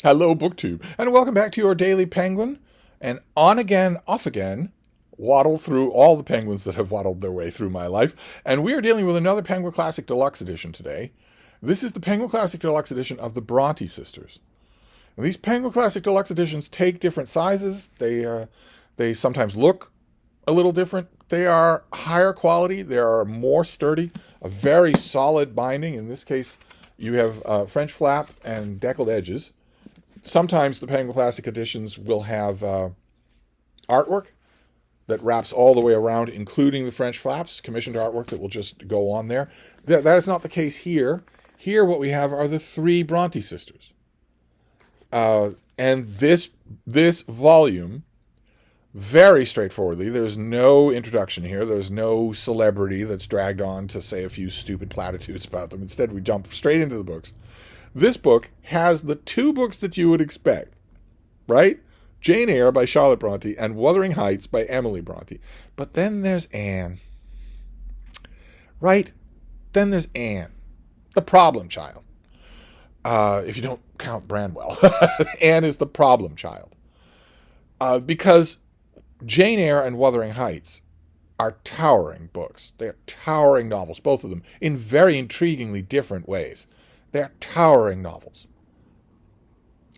Hello, BookTube, and welcome back to your Daily Penguin. And on again, off again, waddle through all the penguins that have waddled their way through my life. And we are dealing with another Penguin Classic Deluxe Edition today. This is the Penguin Classic Deluxe Edition of the Bronte sisters. And these Penguin Classic Deluxe Editions take different sizes. They sometimes look a little different. They are higher quality. They are more sturdy. A very solid binding. In this case, you have French flap and deckled edges. Sometimes the Penguin Classic editions will have artwork that wraps all the way around, including the French flaps, commissioned artwork that will just go on there. That is not the case here. Here what we have are the three Bronte sisters. And this volume, very straightforwardly, there's no introduction here. There's no celebrity that's dragged on to say a few stupid platitudes about them. Instead, we jump straight into the books. This book has the two books that you would expect, right? Jane Eyre by Charlotte Bronte and Wuthering Heights by Emily Bronte. But then there's Anne. Right? Then there's Anne, the problem child. If you don't count Branwell. Anne is the problem child. Because Jane Eyre and Wuthering Heights are towering books. They are towering novels, both of them, in very intriguingly different ways. They're towering novels.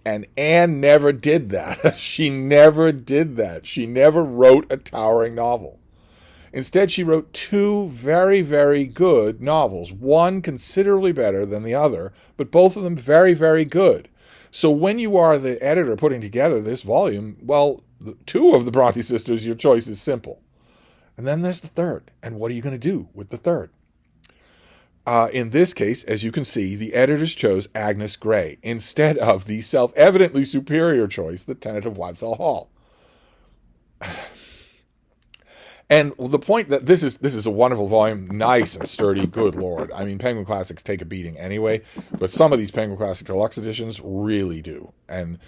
And Anne never did that. She never did that. She never wrote a towering novel. Instead, she wrote two very, very good novels. One considerably better than the other, but both of them very, very good. So when you are the editor putting together this volume, well, the two of the Bronte sisters, your choice is simple. And then there's the third. And what are you going to do with the third? In this case, as you can see, the editors chose Agnes Grey instead of the self-evidently superior choice, The Tenant of Wildfell Hall. And the point that this is a wonderful volume, nice and sturdy, good Lord. I mean, Penguin Classics take a beating anyway, but some of these Penguin Classic Deluxe editions really do. And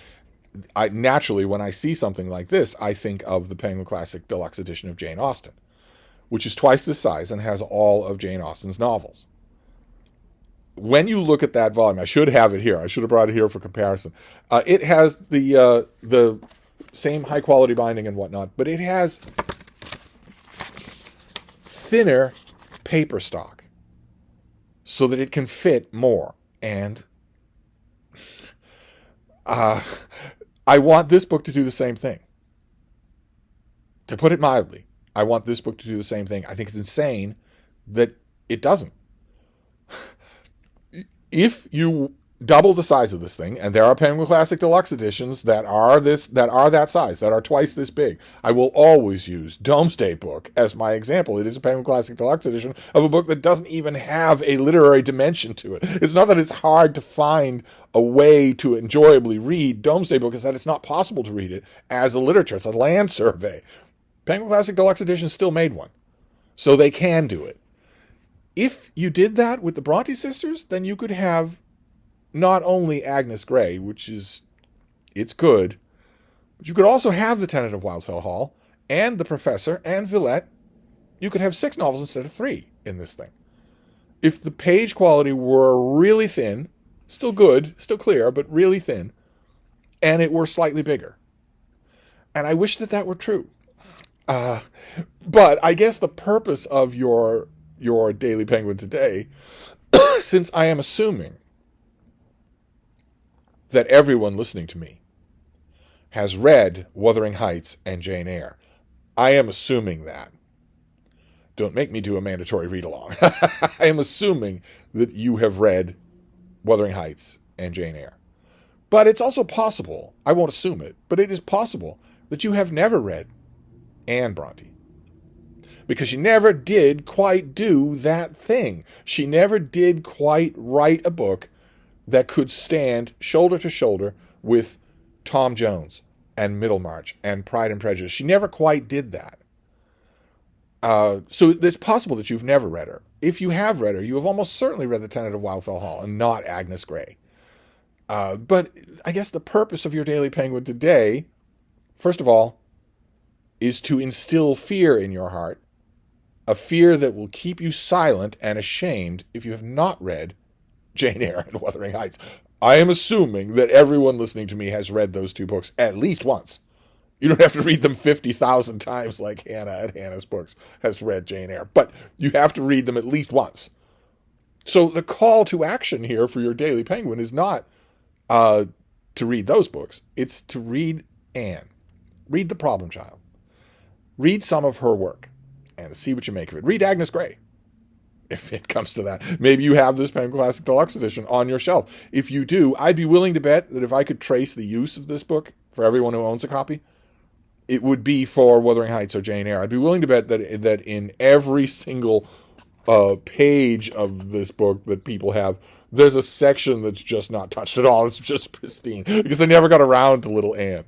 naturally, when I see something like this, I think of the Penguin Classic Deluxe edition of Jane Austen, which is twice this size and has all of Jane Austen's novels. When you look at that volume, I should have it here. I should have brought it here for comparison. It has the same high quality binding and whatnot, but it has thinner paper stock so that it can fit more. And I want this book to do the same thing. To put it mildly, I want this book to do the same thing. I think it's insane that it doesn't. If you double the size of this thing, and there are Penguin Classic Deluxe editions that are that size, that are twice this big, I will always use Domesday Book as my example. It is a Penguin Classic Deluxe edition of a book that doesn't even have a literary dimension to it. It's not that it's hard to find a way to enjoyably read Domesday Book, it's that it's not possible to read it as a literature. It's a land survey. Penguin Classic Deluxe edition still made one, so they can do it. If you did that with the Bronte sisters, then you could have not only Agnes Grey, it's good, but you could also have The Tenant of Wildfell Hall, and The Professor, and Villette. You could have 6 novels instead of 3 in this thing. If the page quality were really thin, still good, still clear, but really thin, and it were slightly bigger. And I wish that were true. But I guess the purpose of your Daily Penguin today, since I am assuming that everyone listening to me has read Wuthering Heights and Jane Eyre. I am assuming that. Don't make me do a mandatory read-along. I am assuming that you have read Wuthering Heights and Jane Eyre. But it's also possible, I won't assume it, but it is possible that you have never read Anne Bronte. Because she never did quite do that thing. She never did quite write a book that could stand shoulder to shoulder with Tom Jones and Middlemarch and Pride and Prejudice. She never quite did that. So it's possible that you've never read her. If you have read her, you have almost certainly read The Tenant of Wildfell Hall and not Agnes Grey. But I guess the purpose of your Daily Penguin today, first of all, is to instill fear in your heart, a fear that will keep you silent and ashamed if you have not read Jane Eyre and Wuthering Heights. I am assuming that everyone listening to me has read those two books at least once. You don't have to read them 50,000 times like Hannah at Hannah's Books has read Jane Eyre, but you have to read them at least once. So the call to action here for your Daily Penguin is not to read those books. It's to read Anne. Read The Problem Child. Read some of her work and see what you make of it. Read Agnes Grey, if it comes to that. Maybe you have this Penguin Classic Deluxe Edition on your shelf. If you do, I'd be willing to bet that if I could trace the use of this book for everyone who owns a copy, it would be for Wuthering Heights or Jane Eyre. I'd be willing to bet that in every single page of this book that people have, there's a section that's just not touched at all. It's just pristine because they never got around to Little Anne.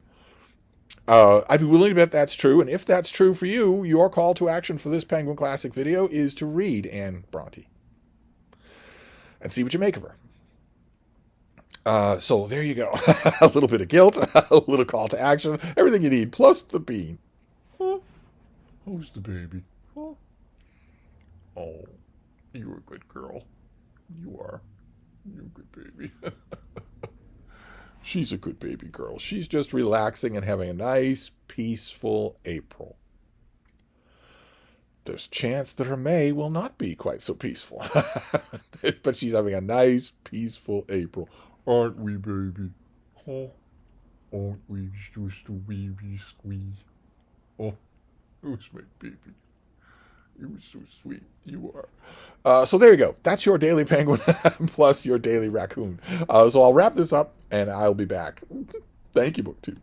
I'd be willing to bet that's true. And if that's true for you, your call to action for this Penguin Classic video is to read Anne Bronte and see what you make of her. So there you go. A little bit of guilt, a little call to action, everything you need, plus the bean. Huh? Who's the baby? Huh? Oh, you're a good girl. You are. You're a good baby. She's a good baby girl. She's just relaxing and having a nice, peaceful April. There's a chance that her May will not be quite so peaceful. But she's having a nice, peaceful April. Aren't we, baby? Oh, aren't we just a baby squeeze? Oh, who's my baby? You're so sweet. You are. So there you go. That's your Daily Penguin plus your Daily Raccoon. So I'll wrap this up and I'll be back. Thank you, BookTube.